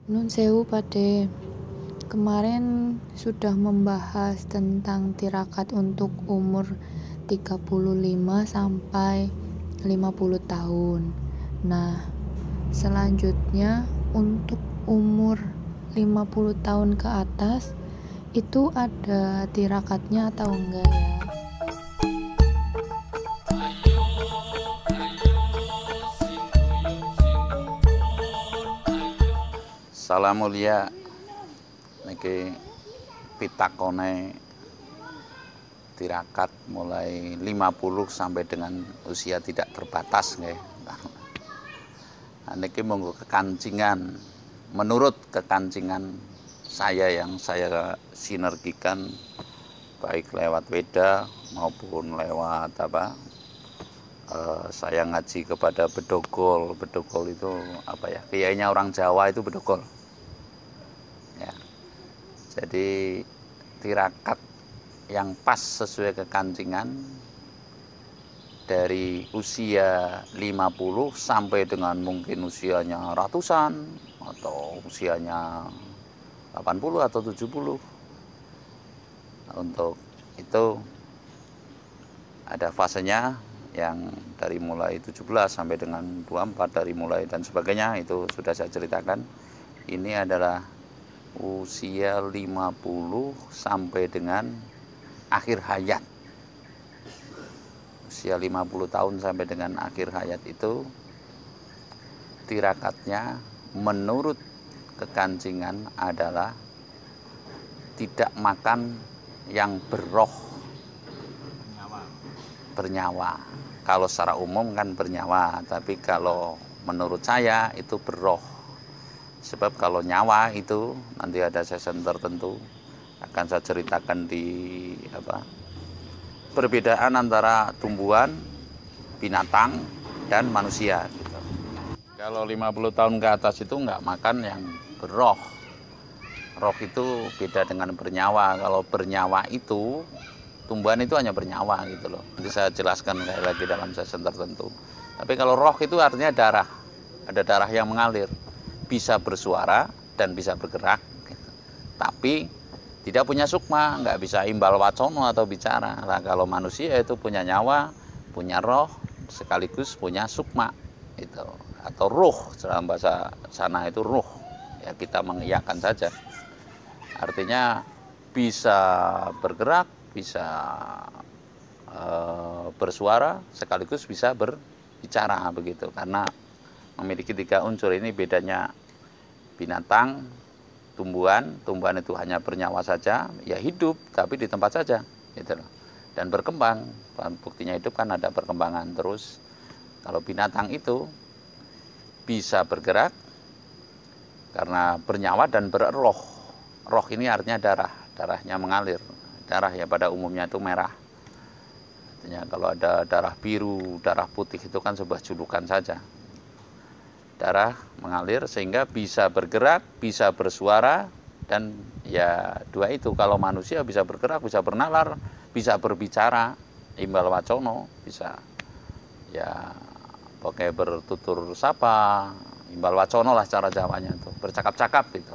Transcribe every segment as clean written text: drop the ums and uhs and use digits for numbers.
Nun sewu Pade, kemarin sudah membahas tentang tirakat untuk umur 35 sampai 50 tahun. Nah, selanjutnya untuk umur 50 tahun ke atas itu ada tirakatnya atau enggak ya? Salam mulia niki pitakone tirakat mulai 50 sampai dengan usia tidak terbatas nggih. Niki monggo kekancingan menurut kekancingan saya yang saya sinergikan baik lewat Weda maupun lewat saya ngaji kepada bedogol. Bedogol itu apa ya? Kayaknya orang Jawa itu bedogol. Ya. Jadi tirakat yang pas sesuai kekancingan dari usia 50 sampai dengan mungkin usianya ratusan atau usianya 80 atau 70. Untuk itu ada fasenya yang dari mulai 17 sampai dengan 24 dari mulai dan sebagainya itu sudah saya ceritakan. Ini adalah usia 50 sampai dengan akhir hayat. Usia 50 tahun sampai dengan akhir hayat itu tirakatnya menurut kekancingan adalah tidak makan yang bernyawa. Kalau secara umum kan bernyawa, tapi kalau menurut saya itu berroh. Sebab kalau nyawa itu nanti ada session tertentu akan saya ceritakan di perbedaan antara tumbuhan, binatang, dan manusia. Gitu. Kalau 50 tahun ke atas itu nggak makan yang berroh. Roh itu beda dengan bernyawa. Kalau bernyawa itu tumbuhan itu hanya bernyawa gitu loh. Nanti saya jelaskan sekali lagi dalam session tertentu. Tapi kalau roh itu artinya darah. Ada darah yang mengalir. Bisa bersuara dan bisa bergerak. Gitu. Tapi tidak punya sukma, nggak bisa imbal wacono atau bicara. Nah, kalau manusia itu punya nyawa, punya roh, sekaligus punya sukma. Itu. Atau ruh, dalam bahasa sana itu ruh. Ya kita mengiyakan saja. Artinya bisa bergerak, bisa bersuara, sekaligus bisa berbicara begitu. Karena memiliki 3 unsur ini bedanya binatang, tumbuhan itu hanya bernyawa saja, ya hidup tapi di tempat saja, gitu loh. Dan berkembang, buktinya hidup kan ada perkembangan terus. Kalau binatang itu bisa bergerak karena bernyawa dan berroh. Roh ini artinya darah, darahnya mengalir. Darah ya pada umumnya itu merah. Artinya kalau ada darah biru, darah putih itu kan sebuah julukan saja. Darah mengalir sehingga bisa bergerak, bisa bersuara, dan ya 2 itu. Kalau manusia bisa bergerak, bisa bernalar, bisa berbicara, imbal wacono, bisa ya pakai bertutur sapa, imbal wacono lah cara Jawanya itu, bercakap-cakap itu.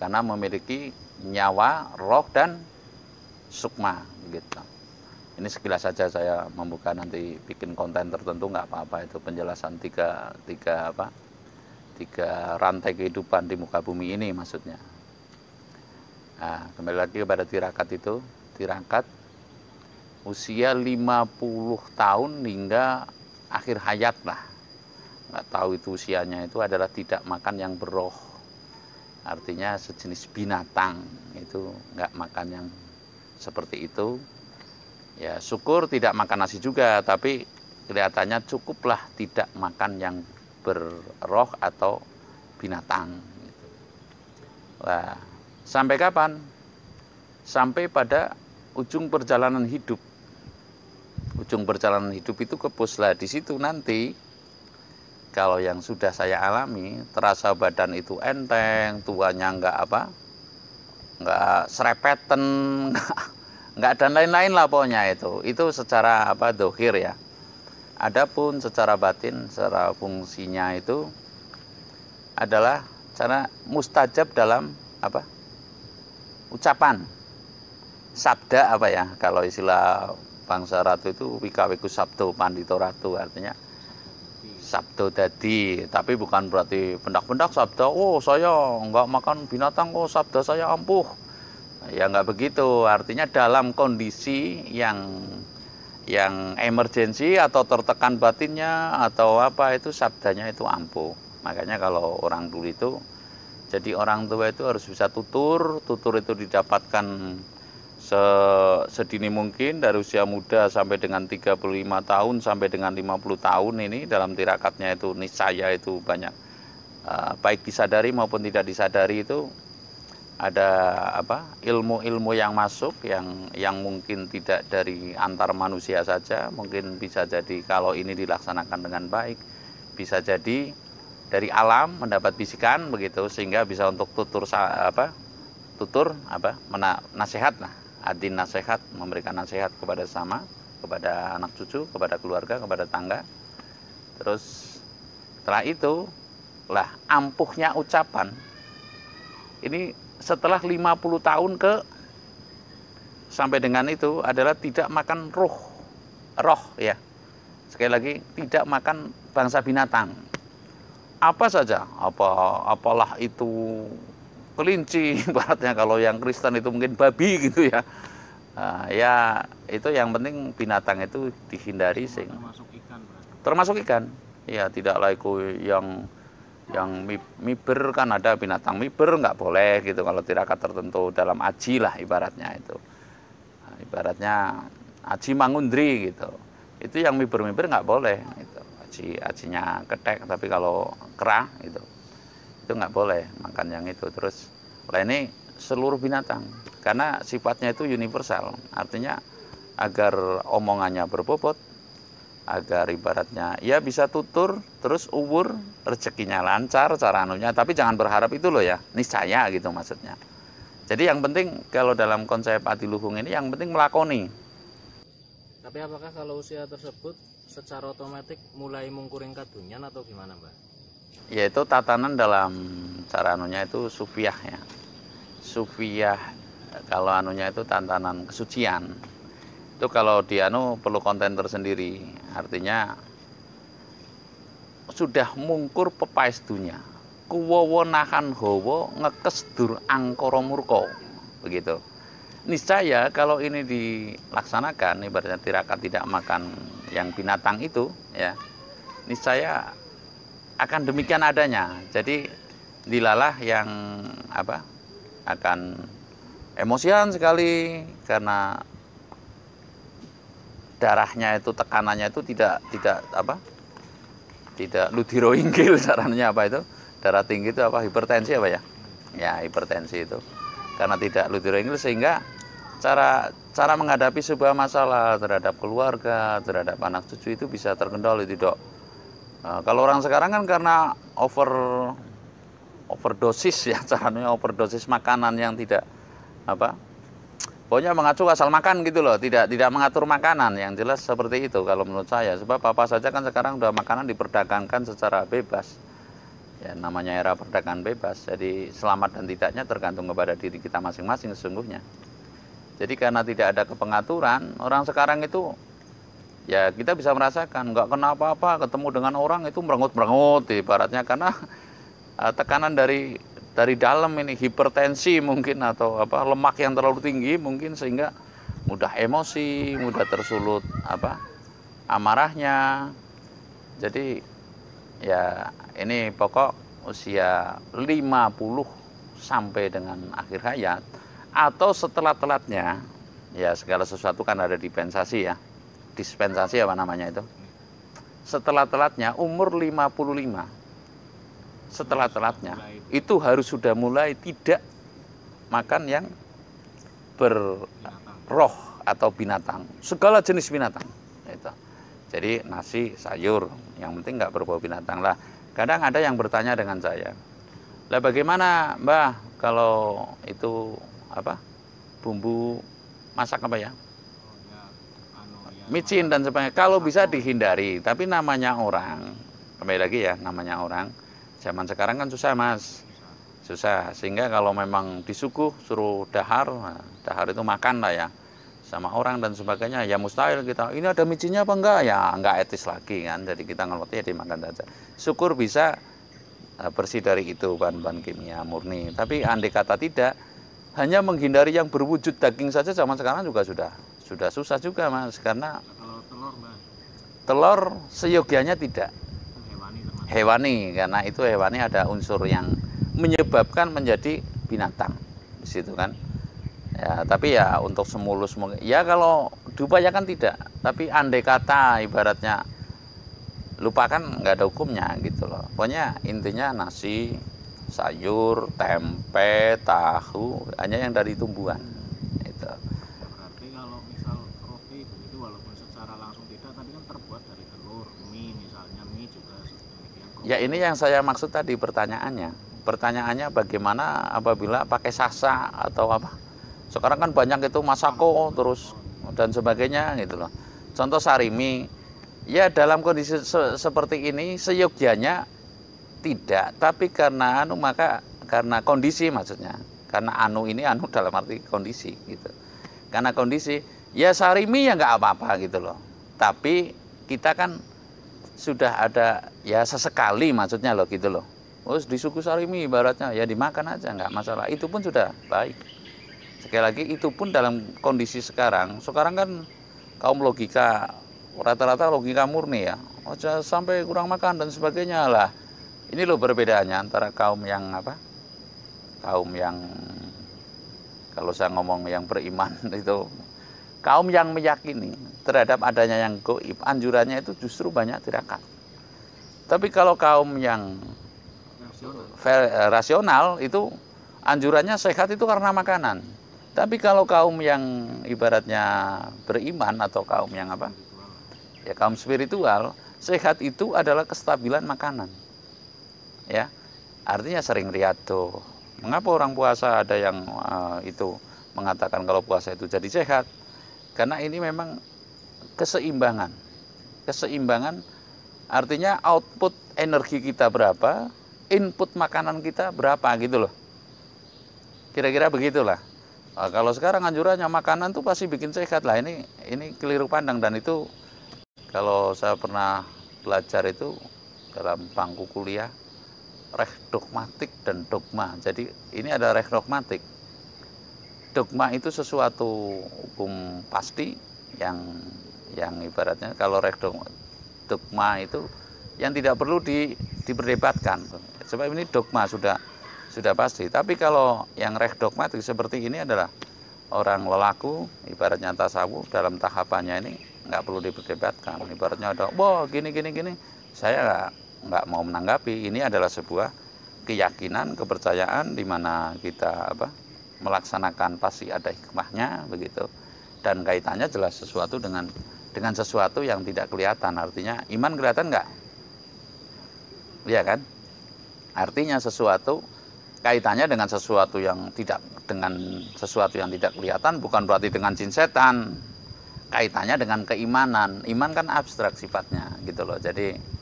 Karena memiliki nyawa, roh, dan sukma gitu. Ini sekilas saja saya membuka, nanti bikin konten tertentu nggak apa-apa, itu penjelasan tiga rantai kehidupan di muka bumi ini maksudnya. Nah, kembali lagi kepada tirakat itu, tirakat usia 50 tahun hingga akhir hayat lah. Nggak tahu itu usianya, itu adalah tidak makan yang berroh. Artinya sejenis binatang itu nggak makan yang seperti itu. Ya syukur tidak makan nasi juga, tapi kelihatannya cukuplah tidak makan yang berroh atau binatang. Nah, sampai kapan? Sampai pada ujung perjalanan hidup. Ujung perjalanan hidup itu keboslah di situ nanti. Kalau yang sudah saya alami, terasa badan itu enteng, tuanya nggak serepeten, nggak dan lain-lain lah pokoknya itu secara dohir ya. Adapun secara batin, secara fungsinya itu adalah cara mustajab dalam apa? Ucapan. Sabda apa ya? Kalau istilah bangsa ratu itu wikawiku sabdo pandito ratu, artinya sabdo dadi, tapi bukan berarti pendak-pendak sabda, oh saya enggak makan binatang, oh sabda saya ampuh. Ya enggak begitu, artinya dalam kondisi yang emergensi atau tertekan batinnya atau apa itu sabdanya itu ampuh. Makanya kalau orang dulu itu jadi orang tua itu harus bisa tutur itu didapatkan sedini mungkin dari usia muda sampai dengan 35 tahun sampai dengan 50 tahun ini dalam tirakatnya itu niscaya itu banyak baik disadari maupun tidak disadari itu ada apa ilmu-ilmu yang masuk yang mungkin tidak dari antar manusia saja, mungkin bisa jadi kalau ini dilaksanakan dengan baik bisa jadi dari alam mendapat bisikan begitu sehingga bisa untuk nasihat lah, adin nasihat, memberikan nasihat kepada sama, kepada anak cucu, kepada keluarga, kepada tangga. Terus setelah itu lah ampuhnya ucapan ini setelah 50 tahun sampai dengan itu adalah tidak makan roh ya. Sekali lagi tidak makan bangsa binatang. Apa saja, apalah itu kelinci, ibaratnya kalau yang Kristen itu mungkin babi gitu ya. Ya itu yang penting binatang itu dihindari termasuk ikan berarti. Termasuk ikan. Ya tidak laiku yang miber kan ada binatang miber nggak boleh gitu kalau tirakat tertentu dalam aji lah ibaratnya itu. Nah, ibaratnya aji mangundri gitu. Itu yang miber nggak boleh gitu. Ajinya ketek tapi kalau kerah gitu. Itu nggak boleh makan yang itu. Terus ini seluruh binatang karena sifatnya itu universal. Artinya agar omongannya berbobot, agar ibaratnya ya bisa tutur terus ubur rezekinya lancar cara anunya, tapi jangan berharap itu loh ya niscaya gitu maksudnya. Jadi yang penting kalau dalam konsep adiluhung ini yang penting melakoni. Tapi apakah kalau usia tersebut secara otomatis mulai mungkuring kadunyan atau gimana Mbak? Yaitu tatanan dalam cara anunya itu sufiah ya. Sufiah kalau anunya itu tatanan kesucian. Itu kalau di perlu konten tersendiri, artinya sudah mungkur pepaestunya kuwowo nahan howo ngekes dur angkara murka begitu. Niscaya kalau ini dilaksanakan ibaratnya tirakat tidak makan yang binatang itu ya, niscaya akan demikian adanya. Jadi dilalah yang akan emosian sekali karena darahnya itu tekanannya itu tidak ludiro inggil caranya itu darah tinggi itu hipertensi ya hipertensi itu karena tidak ludiro inggil sehingga cara menghadapi sebuah masalah terhadap keluarga terhadap anak cucu itu bisa terkendali tidak. Kalau orang sekarang kan karena overdosis ya caranya overdosis makanan yang tidak pokoknya mengacu asal makan gitu loh, tidak mengatur makanan, yang jelas seperti itu kalau menurut saya. Sebab apa saja kan sekarang udah makanan diperdagangkan secara bebas. Ya namanya era perdagangan bebas. Jadi selamat dan tidaknya tergantung kepada diri kita masing-masing sesungguhnya. Jadi karena tidak ada kepengaturan, orang sekarang itu ya kita bisa merasakan nggak kena apa-apa, ketemu dengan orang itu merengut-merengut ibaratnya karena tekanan dari dalam ini hipertensi mungkin atau lemak yang terlalu tinggi mungkin sehingga mudah emosi, mudah tersulut amarahnya. Jadi ya ini pokok usia 50 sampai dengan akhir hayat atau setelah telatnya ya segala sesuatu kan ada dispensasi apa namanya itu. Setelah telatnya umur 55 setelah telatnya itu harus sudah mulai tidak makan yang berroh atau binatang, segala jenis binatang itu. Jadi nasi sayur yang penting nggak berbau binatang lah. Kadang ada yang bertanya dengan saya, lah bagaimana Mbah kalau itu bumbu masak micin dan sebagainya, kalau bisa dihindari. Tapi namanya orang, kembali lagi ya namanya orang. Zaman sekarang kan susah Mas. susah. Sehingga kalau memang disuguh suruh dahar, nah, dahar itu makan lah ya sama orang dan sebagainya, ya mustahil kita ini ada micinnya apa enggak, ya enggak etis lagi kan. Jadi kita ngerti ya dimakan saja. Syukur bisa bersih dari itu bahan-bahan kimia murni. Tapi andai kata tidak, hanya menghindari yang berwujud daging saja zaman sekarang juga sudah susah juga Mas, karena Kalau telur Mas, telur seyogianya tidak hewani termasuk. hewani, karena itu hewani ada unsur yang menyebabkan menjadi binatang di situ kan. Ya, tapi ya untuk semulus ya kalau diupayakan tidak, tapi andai kata ibaratnya lupakan nggak ada hukumnya gitu loh. Pokoknya intinya nasi, sayur, tempe, tahu hanya yang dari tumbuhan itu. Berarti kalau misal roti begitu walaupun secara langsung tidak, tadi kan terbuat dari telur, mie misalnya, mie juga demikian. Ya ini yang saya maksud tadi pertanyaannya. Pertanyaannya bagaimana apabila pakai sasa atau apa? Sekarang kan banyak itu masako terus dan sebagainya gitu loh. Contoh sarimi, ya dalam kondisi seperti ini seyogianya tidak, tapi karena maka karena kondisi maksudnya. Karena ini dalam arti kondisi gitu. Karena kondisi, ya sarimi ya nggak apa-apa gitu loh. Tapi kita kan sudah ada ya sesekali maksudnya loh gitu loh. Terus disuku sarimi ibaratnya ya dimakan aja nggak masalah. Itu pun sudah baik. Sekali lagi itu pun dalam kondisi sekarang kan kaum logika rata-rata logika murni ya, jangan sampai kurang makan dan sebagainya lah. Ini loh perbedaannya antara kaum yang kaum yang kalau saya ngomong yang beriman itu kaum yang meyakini terhadap adanya yang gaib, anjurannya itu justru banyak tirakat. Tapi kalau kaum yang rasional itu anjurannya sehat itu karena makanan. Tapi kalau kaum yang ibaratnya beriman atau kaum yang ya kaum spiritual, sehat itu adalah kestabilan makanan. Ya, artinya sering riyadhah. Mengapa orang puasa ada yang itu mengatakan kalau puasa itu jadi sehat? Karena ini memang keseimbangan. Keseimbangan artinya output energi kita berapa, input makanan kita berapa gitu loh. Kira-kira begitulah. Kalau sekarang anjurannya makanan tuh pasti bikin sehat lah, ini keliru pandang. Dan itu kalau saya pernah belajar itu dalam bangku kuliah reh dogmatik dan dogma. Jadi ini ada reh dogmatik. Dogma itu sesuatu hukum pasti yang ibaratnya kalau reh dogma itu yang tidak perlu diperdebatkan. Sebab ini dogma sudah pasti. Tapi kalau yang reh dogmatik seperti ini adalah orang lelaku, ibaratnya tasawuf dalam tahapannya ini nggak perlu diperdebatkan. Ibaratnya ada, wah gini, saya nggak mau menanggapi. Ini adalah sebuah keyakinan, kepercayaan di mana kita melaksanakan pasti ada hikmahnya begitu. Dan kaitannya jelas sesuatu dengan sesuatu yang tidak kelihatan. Artinya iman kelihatan nggak? Iya kan? Artinya sesuatu kaitannya dengan sesuatu yang tidak kelihatan, bukan berarti dengan jin setan. Kaitannya dengan keimanan. Iman kan abstrak sifatnya gitu loh. Jadi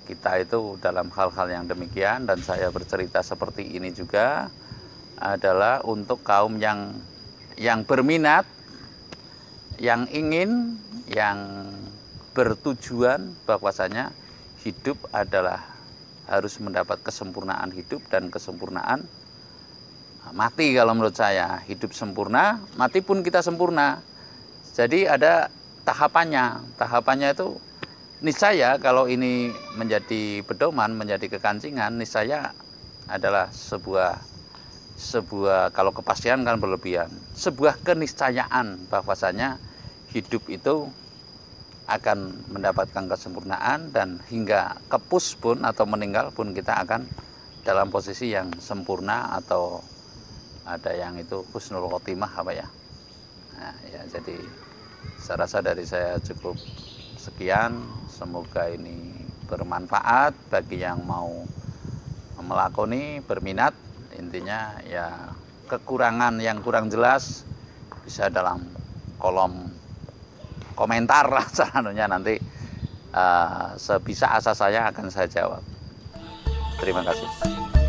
kita itu dalam hal-hal yang demikian, dan saya bercerita seperti ini juga adalah untuk kaum yang berminat, yang ingin, yang bertujuan bahwasanya hidup adalah harus mendapat kesempurnaan hidup dan kesempurnaan mati. Kalau menurut saya hidup sempurna, mati pun kita sempurna. Jadi ada tahapannya itu niscaya kalau ini menjadi pedoman, menjadi kekancingan, niscaya adalah sebuah kalau kepastian kan berlebihan, sebuah keniscayaan bahwasanya hidup itu akan mendapatkan kesempurnaan, dan hingga kepus pun atau meninggal pun kita akan dalam posisi yang sempurna, atau ada yang itu husnul khotimah Nah, ya jadi saya rasa dari saya cukup sekian. Semoga ini bermanfaat bagi yang mau melakoni, berminat. Intinya ya kekurangan yang kurang jelas bisa dalam kolom komentar lah selanjutnya, nanti sebisa asa saya akan saya jawab. Terima kasih.